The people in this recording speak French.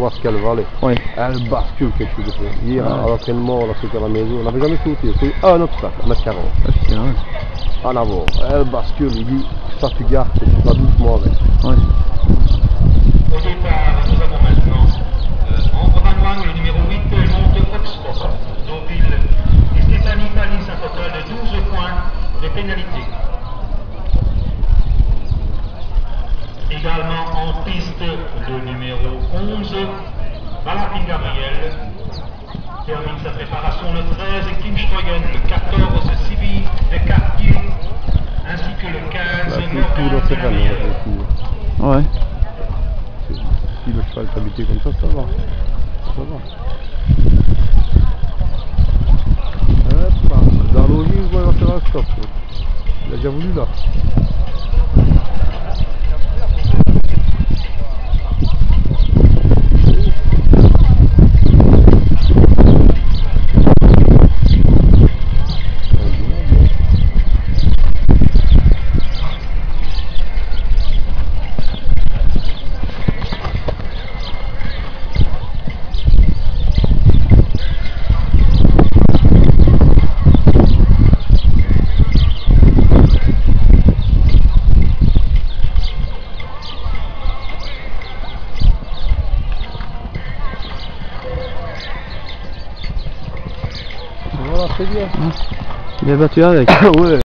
voir ce qu'elle valait. Oui. Elle bascule quelque chose de plus. Hier, à l'entraînement, on a sauté à la maison, on n'avait jamais sauté. C'est un autre sac, 1m40. Ah, putain, ouais. En avant. Elle bascule, il dit, ça tu gardes, tu vas doucement avec. Ouais. Au départ, nous avons maintenant Ambre Van Wang, le numéro 8, monte Oxford, Deauville et Stéphanie Palis, un total de 12 points de pénalité. Également en piste, le numéro 11, Valapin Gabriel, termine sa préparation le 13, Kim Strogen, le 14, Sibi de Cartier, ainsi que le 15, Tout dans cette année, Ouais. si le cheval est habité comme ça, ça va. Ça va. Hop, dans l'ogive, il va faire un stop. Il a déjà voulu là. Voilà, c'est bien. Il est battu avec. Ouais.